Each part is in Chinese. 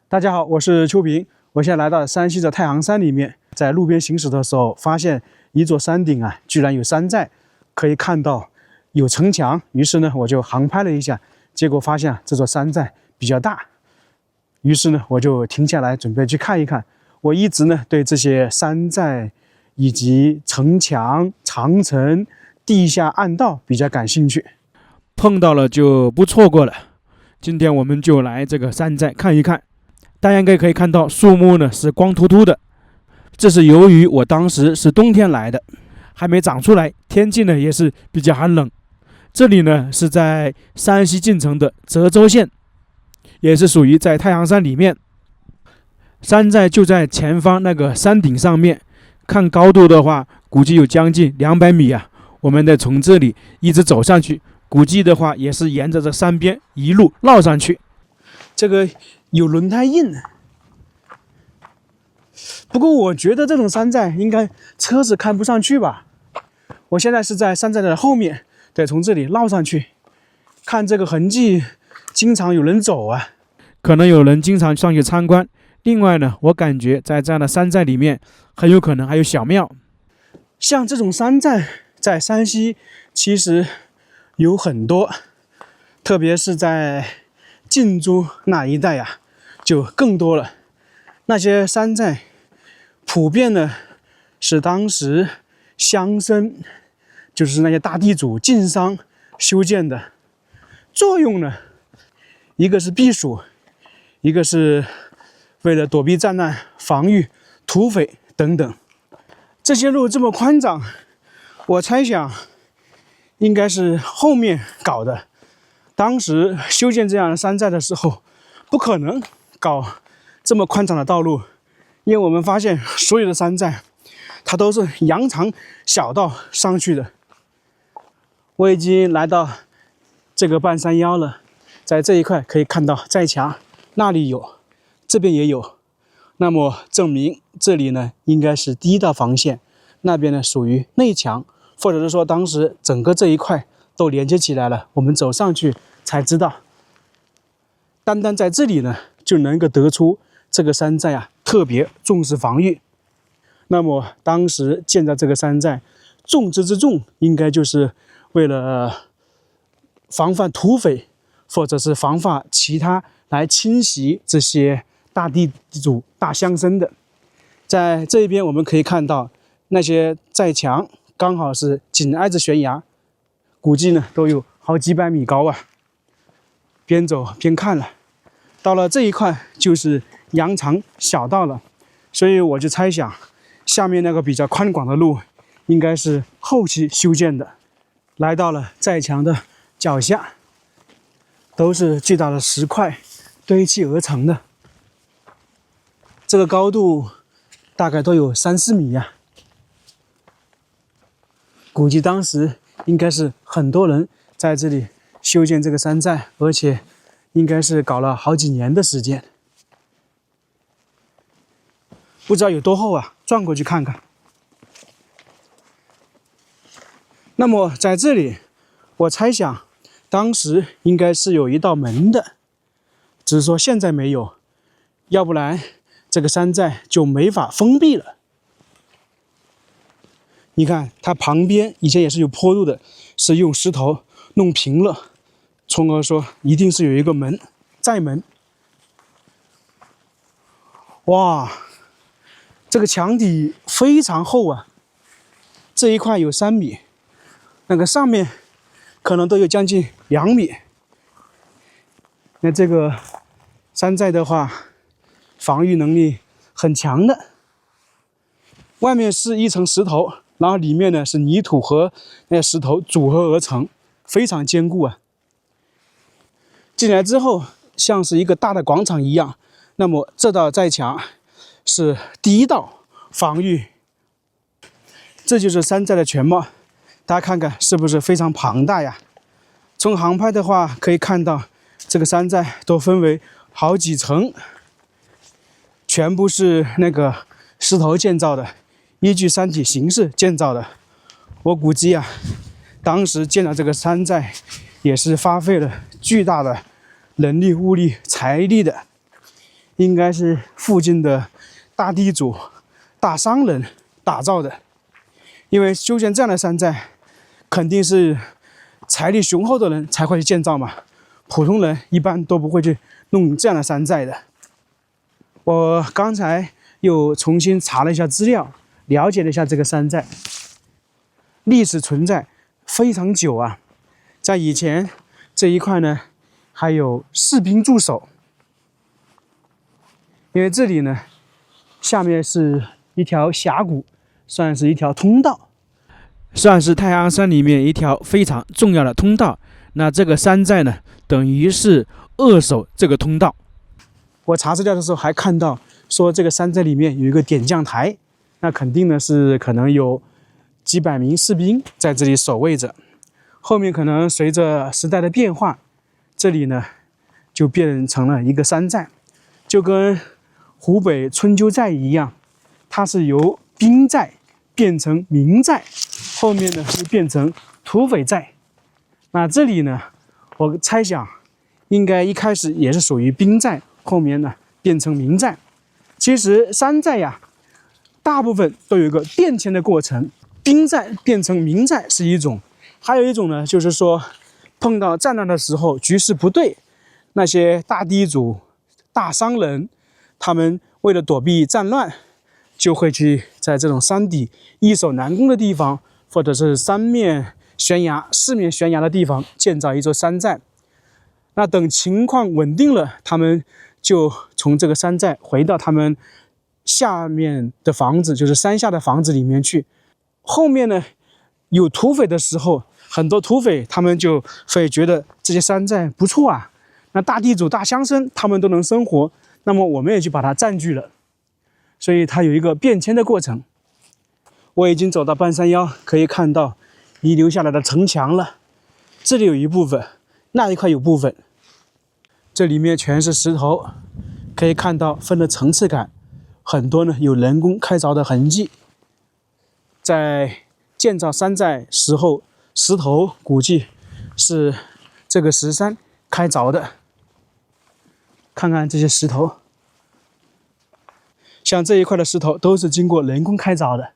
大家好，我是秋平。我现在来到山西的太行山里面，在路边行驶的时候，发现一座山顶啊，居然有山寨，可以看到有城墙。于是呢，我就航拍了一下，结果发现这座山寨比较大。于是呢，我就停下来准备去看一看。我一直呢对这些山寨以及城墙、长城、地下暗道比较感兴趣，碰到了就不错过了。今天我们就来这个山寨看一看。大家应该可以看到，树木呢是光秃秃的，这是由于我当时是冬天来的，还没长出来，天气呢也是比较寒冷。这里呢是在山西晋城的泽州县，也是属于在太行山里面。山寨就在前方那个山顶上面，看高度的话，估计有将近200米啊。我们得从这里一直走上去，估计的话也是沿着这山边一路绕上去。这个有轮胎印，不过我觉得这种山寨应该车子看不上去吧。我现在是在山寨的后面，得从这里绕上去。看这个痕迹，经常有人走啊，可能有人经常上去参观。另外呢，我感觉在这样的山寨里面，很有可能还有小庙。像这种山寨在山西其实有很多，特别是在晋州那一带呀，就更多了。那些山寨普遍呢是当时乡绅，就是那些大地主晋商修建的，作用呢，一个是避暑，一个是为了躲避战乱、防御土匪等等。这些路这么宽敞，我猜想应该是后面搞的。当时修建这样的山寨的时候，不可能搞这么宽敞的道路，因为我们发现所有的山寨它都是羊肠小道上去的。我已经来到这个半山腰了，在这一块可以看到寨墙，那里有，这边也有，那么证明这里呢应该是第一道防线，那边呢属于内墙，或者是说当时整个这一块都连接起来了，我们走上去才知道。单单在这里呢，就能够得出这个山寨啊特别重视防御。那么当时建造这个山寨，重之之重，应该就是为了防范土匪，或者是防范其他来侵袭这些大地主、大乡绅的。在这一边我们可以看到那些寨墙刚好是紧挨着悬崖，估计呢都有好几百米高啊。边走边看了，到了这一块就是羊肠小道了，所以我就猜想下面那个比较宽广的路应该是后期修建的。来到了寨墙的脚下，都是巨大的石块堆砌而成的，这个高度大概都有3-4米呀。估计当时应该是很多人在这里修建这个山寨，而且应该是搞了好几年的时间。不知道有多厚啊，转过去看看。那么在这里，我猜想当时应该是有一道门的，只是说现在没有，要不然这个山寨就没法封闭了。你看它旁边以前也是有坡度的，是用石头弄平了，从而说一定是有一个门，寨门。哇，这个墙体非常厚啊，这一块有3米，那个上面可能都有将近2米。那这个山寨的话，防御能力很强的。外面是一层石头，然后里面呢是泥土和那石头组合而成，非常坚固啊。进来之后像是一个大的广场一样，那么这道寨墙是第一道防御。这就是山寨的全貌，大家看看是不是非常庞大呀？从航拍的话可以看到，这个山寨都分为好几层，全部是那个石头建造的，依据山体形式建造的。我估计啊，当时建了这个山寨也是花费了巨大的人力、物力、财力的。应该是附近的大地主、大商人打造的。因为修建这样的山寨，肯定是财力雄厚的人才会去建造嘛，普通人一般都不会去弄这样的山寨的。我刚才又重新查了一下资料，了解了一下这个山寨，历史存在非常久啊。在以前这一块呢，还有士兵驻守，因为这里呢，下面是一条峡谷，算是一条通道，算是太行山里面一条非常重要的通道。那这个山寨呢，等于是扼守这个通道。我查资料的时候还看到说，这个山寨里面有一个点将台，那肯定呢是可能有几百名士兵在这里守卫着。后面可能随着时代的变化，这里呢就变成了一个山寨，就跟湖北春秋寨一样，它是由兵寨变成民寨，后面呢又变成土匪寨。那这里呢，我猜想应该一开始也是属于兵寨，后面呢变成民寨。其实山寨呀，大部分都有一个变迁的过程，兵寨变成民寨是一种，还有一种呢，就是说碰到战乱的时候，局势不对，那些大地主、大商人，他们为了躲避战乱，就会去在这种山底易守难攻的地方，或者是三面悬崖、四面悬崖的地方建造一座山寨。那等情况稳定了，他们就从这个山寨回到他们下面的房子，就是山下的房子里面去。后面呢，有土匪的时候，很多土匪他们就会觉得这些山寨不错啊，那大地主、大乡绅他们都能生活，那么我们也去把它占据了，所以它有一个变迁的过程。我已经走到半山腰，可以看到遗留下来的城墙了，这里有一部分，那一块有部分，这里面全是石头，可以看到分了层次感，很多呢有人工开凿的痕迹。在建造山寨时候，石头估计是这个石山开凿的。看看这些石头，像这一块的石头都是经过人工开凿的，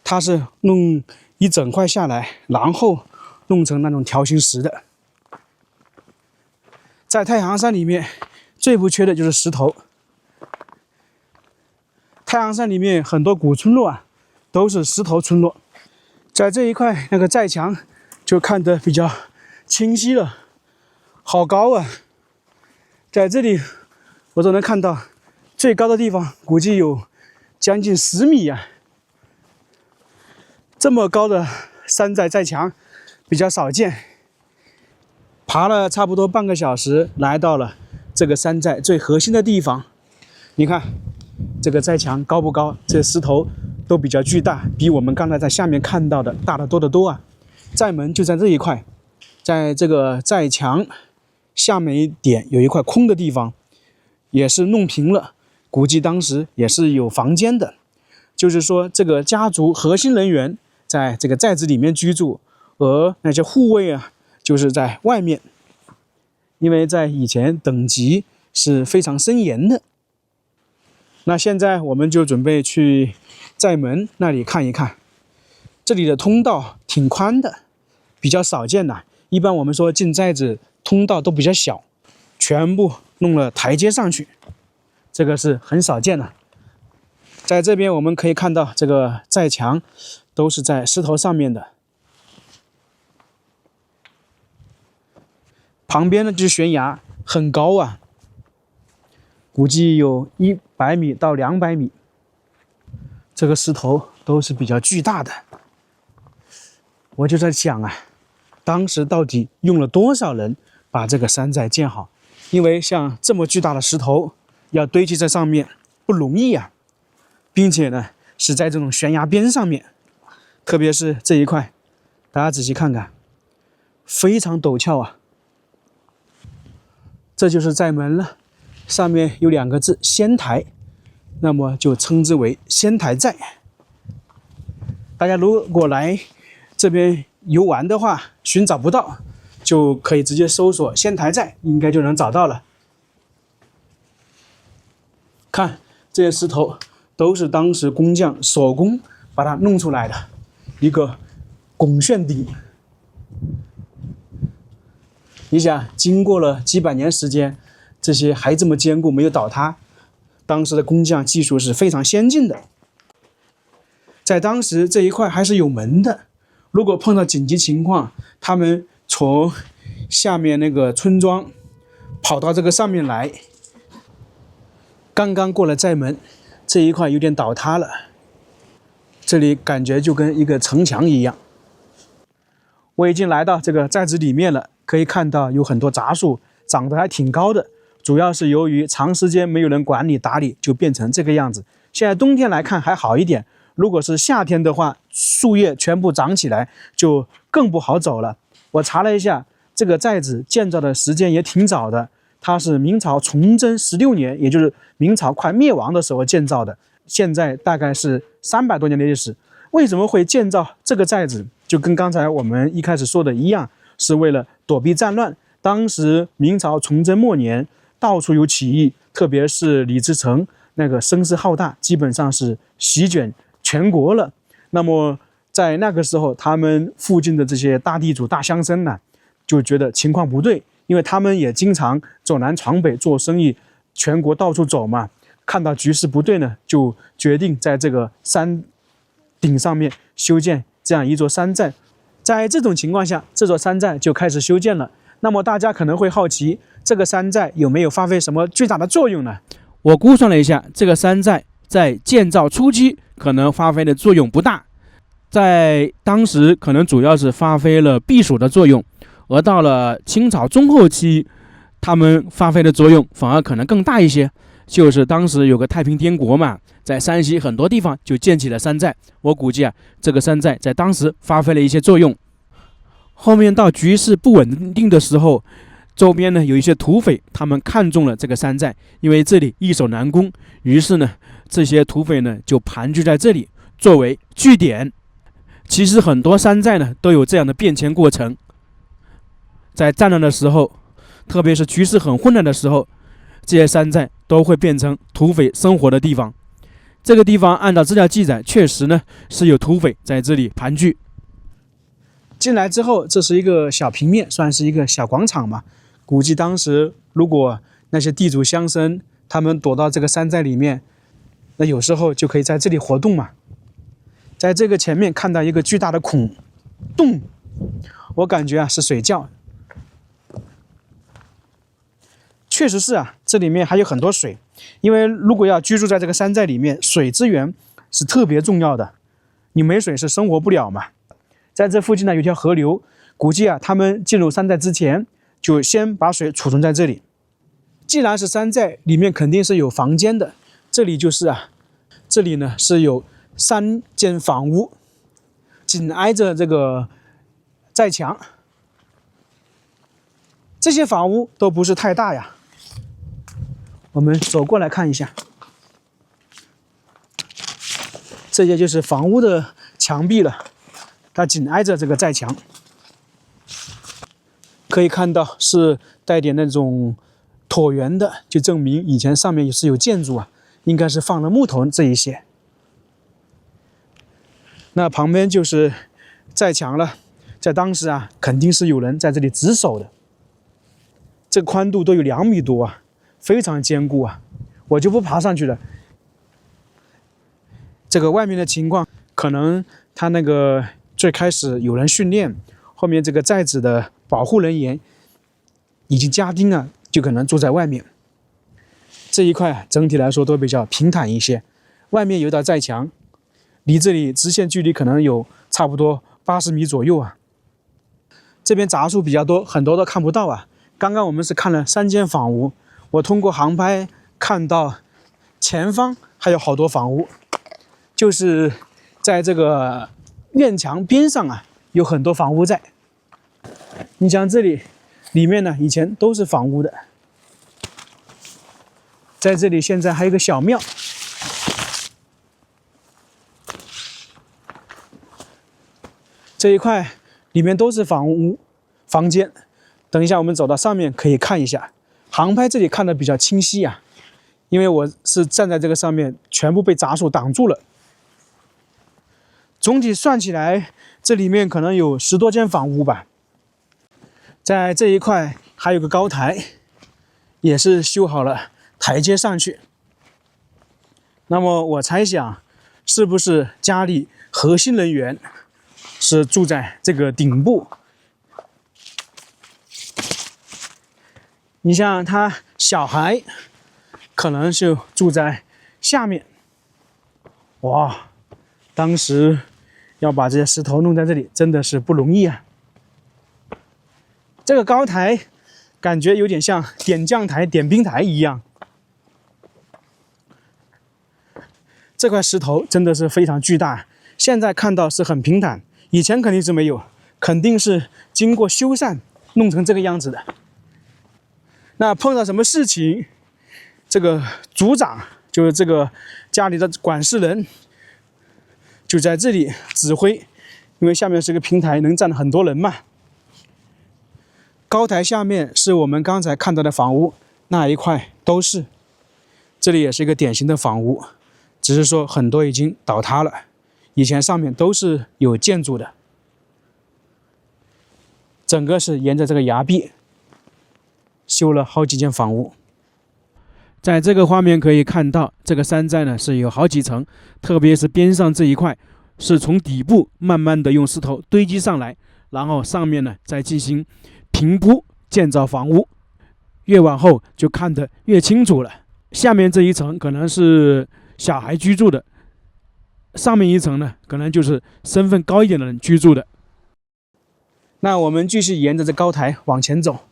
它是弄一整块下来，然后弄成那种条形石的。在太行山里面最不缺的就是石头，太行山里面很多古村落啊都是石头村落。在这一块那个寨墙就看得比较清晰了，好高啊，在这里我都能看到最高的地方估计有将近10米啊，这么高的山寨寨墙比较少见。爬了差不多半个小时，来到了这个山寨最核心的地方。你看这个寨墙高不高？这石头都比较巨大，比我们刚才在下面看到的大得多得多啊。寨门就在这一块，在这个寨墙下面一点有一块空的地方，也是弄平了，估计当时也是有房间的，就是说这个家族核心人员在这个寨子里面居住，而那些护卫啊就是在外面，因为在以前等级是非常森严的。那现在我们就准备去寨门那里看一看，这里的通道挺宽的，比较少见的。一般我们说进寨子通道都比较小，全部弄了台阶上去，这个是很少见的。在这边我们可以看到这个寨墙都是在石头上面的，旁边呢就是悬崖，很高啊，估计有100米到200米。这个石头都是比较巨大的，我就在想啊，当时到底用了多少人把这个山寨建好？因为像这么巨大的石头要堆积在上面不容易啊，并且呢是在这种悬崖边上面，特别是这一块，大家仔细看看，非常陡峭啊。这就是寨门了，上面有2个字仙台，那么就称之为仙台寨。大家如果来这边游玩的话，寻找不到，就可以直接搜索仙台寨，应该就能找到了。看这些石头都是当时工匠手工把它弄出来的一个拱券顶。你想，经过了几百年时间，这些还这么坚固，没有倒塌，当时的工匠技术是非常先进的。在当时这一块还是有门的，如果碰到紧急情况，他们从下面那个村庄跑到这个上面来，刚刚过了寨门，这一块有点倒塌了，这里感觉就跟一个城墙一样。我已经来到这个寨子里面了，可以看到有很多杂树，长得还挺高的，主要是由于长时间没有人管理打理，就变成这个样子。现在冬天来看还好一点，如果是夏天的话，树叶全部长起来就更不好走了。我查了一下，这个寨子建造的时间也挺早的，它是明朝崇祯16年，也就是明朝快灭亡的时候建造的，现在大概是300多年的历史。为什么会建造这个寨子？就跟刚才我们一开始说的一样，是为了躲避战乱。当时明朝崇祯末年，到处有起义，特别是李自成那个声势浩大，基本上是席卷全国了。那么在那个时候，他们附近的这些大地主、大乡绅呢，就觉得情况不对，因为他们也经常走南闯北做生意，全国到处走嘛。看到局势不对呢，就决定在这个山顶上面修建这样一座山寨。在这种情况下，这座山寨就开始修建了。那么大家可能会好奇，这个山寨有没有发挥什么巨大的作用呢？我估算了一下，这个山寨在建造初期可能发挥的作用不大，在当时可能主要是发挥了避暑的作用，而到了清朝中后期，他们发挥的作用反而可能更大一些。就是当时有个太平天国嘛，在山西很多地方就建起了山寨，我估计这个山寨在当时发挥了一些作用。后面到局势不稳定的时候，周边呢有一些土匪，他们看中了这个山寨，因为这里易守难攻，于是呢这些土匪呢就盘踞在这里作为据点。其实很多山寨呢都有这样的变迁过程，在战乱的时候，特别是局势很混乱的时候，这些山寨都会变成土匪生活的地方。这个地方按照资料记载，确实呢是有土匪在这里盘踞。进来之后，这是一个小平面，算是一个小广场嘛。估计当时如果那些地主乡绅他们躲到这个山寨里面，那有时候就可以在这里活动嘛。在这个前面看到一个巨大的洞，我感觉是水窖。确实是这里面还有很多水，因为如果要居住在这个山寨里面，水资源是特别重要的，你没水是生活不了嘛。在这附近呢有条河流，估计他们进入山寨之前就先把水储存在这里。既然是山寨，里面肯定是有房间的，这里就是这里呢是有3间房屋，紧挨着这个寨墙。这些房屋都不是太大呀，我们走过来看一下，这些就是房屋的墙壁了，它紧挨着这个寨墙，可以看到是带点那种椭圆的，就证明以前上面也是有建筑应该是放了木头这一些。那旁边就是寨墙了，在当时肯定是有人在这里值守的。这个宽度都有2米多非常坚固我就不爬上去了。这个外面的情况，可能他那个最开始有人训练，后面这个寨子的保护人员已经加丁了，就可能住在外面。这一块整体来说都比较平坦一些，外面有一道寨墙，离这里直线距离可能有差不多80米左右这边杂树比较多，很多都看不到刚刚我们是看了3间房屋，我通过航拍看到前方还有好多房屋，就是在这个院墙边上有很多房屋在。你像这里面呢，以前都是房屋的。在这里现在还有一个小庙，这一块里面都是房间。等一下我们走到上面可以看一下，航拍这里看的比较清晰因为我是站在这个上面，全部被杂树挡住了。总体算起来，这里面可能有10多间房屋吧。在这一块还有个高台，也是修好了台阶上去。那么我猜想，是不是家里核心人员是住在这个顶部？你像他小孩，可能就住在下面。哇，当时要把这些石头弄在这里，真的是不容易啊。这个高台感觉有点像点将台、点兵台一样。这块石头真的是非常巨大，现在看到是很平坦，以前肯定是没有，肯定是经过修缮弄成这个样子的。那碰到什么事情，这个组长就是这个家里的管事人，就在这里指挥，因为下面是个平台，能站很多人嘛。高台下面是我们刚才看到的房屋，那一块都是。这里也是一个典型的房屋，只是说很多已经倒塌了，以前上面都是有建筑的。整个是沿着这个崖壁修了好几间房屋。在这个画面可以看到，这个山寨呢是有好几层，特别是边上这一块是从底部慢慢的用石头堆积上来，然后上面呢再进行平铺建造房屋。越往后就看得越清楚了，下面这一层可能是小孩居住的，上面一层呢可能就是身份高一点的人居住的。那我们继续沿着这高台往前走。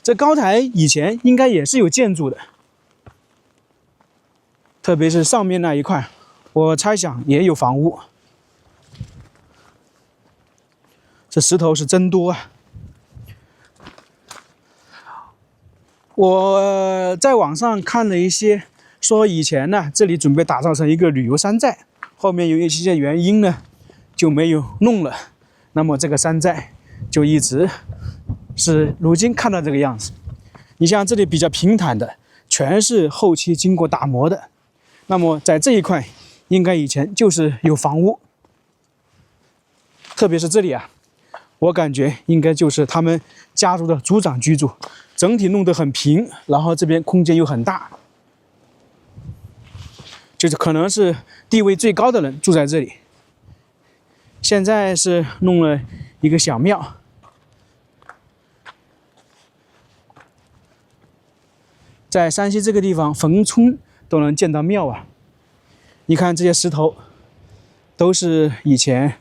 这高台以前应该也是有建筑的，特别是上面那一块，我猜想也有房屋。这石头是真多啊！我在网上看了一些，说以前呢这里准备打造成一个旅游山寨，后面有一些原因呢就没有弄了。那么这个山寨就一直是如今看到这个样子。你像这里比较平坦的，全是后期经过打磨的。那么在这一块，应该以前就是有房屋，特别是这里啊，我感觉应该就是他们家族的族长居住，整体弄得很平，然后这边空间又很大，就是可能是地位最高的人住在这里。现在是弄了一个小庙。在山西这个地方，逢村都能见到庙啊！你看这些石头，都是以前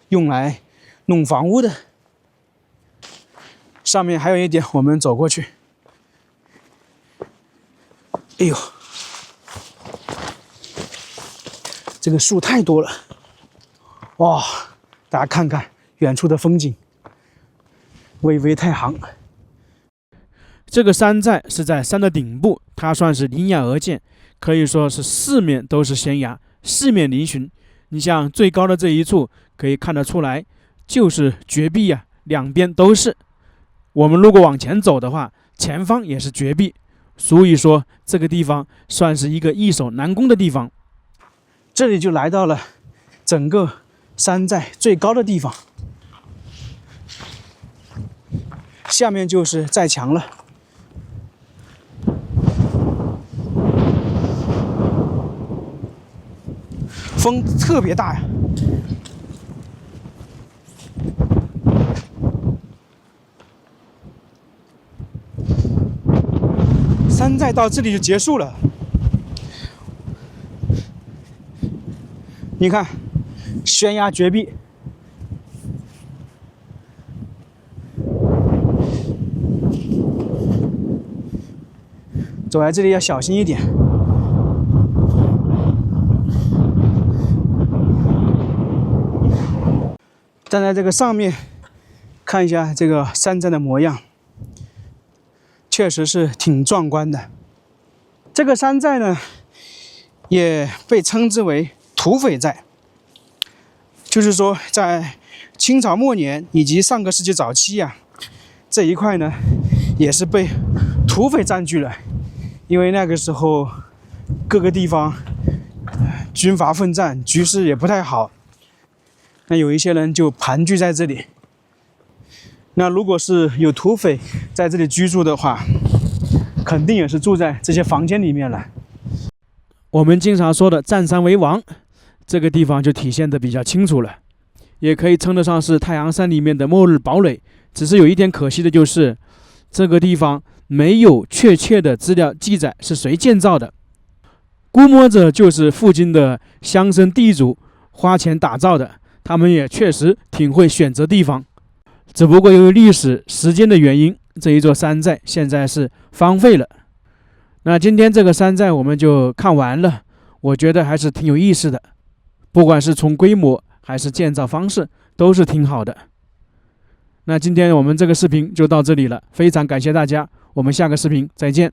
用来弄房屋的。上面还有一点，我们走过去。哎呦，这个树太多了！哇，大家看看远处的风景，巍巍太行。这个山寨是在山的顶部，它算是凌崖而建，可以说是四面都是悬崖，四面嶙峋。你像最高的这一处可以看得出来，就是绝壁啊，两边都是。我们如果往前走的话，前方也是绝壁，所以说这个地方算是一个易守难攻的地方。这里就来到了整个山寨最高的地方，下面就是寨墙了。风特别大呀！山寨到这里就结束了。你看，悬崖绝壁，走在这里要小心一点。站在这个上面，看一下这个山寨的模样，确实是挺壮观的。这个山寨呢，也被称之为土匪寨，就是说在清朝末年以及上个世纪早期啊，这一块呢也是被土匪占据了，因为那个时候各个地方军阀混战，局势也不太好，那有一些人就盘踞在这里。那如果是有土匪在这里居住的话，肯定也是住在这些房间里面了。我们经常说的占山为王，这个地方就体现得比较清楚了，也可以称得上是太阳山里面的末日堡垒。只是有一点可惜的就是，这个地方没有确切的资料记载是谁建造的，估摸着就是附近的乡绅地主花钱打造的，他们也确实挺会选择地方。只不过由于历史时间的原因，这一座山寨现在是荒废了。那今天这个山寨我们就看完了，我觉得还是挺有意思的，不管是从规模还是建造方式都是挺好的。那今天我们这个视频就到这里了，非常感谢大家，我们下个视频再见。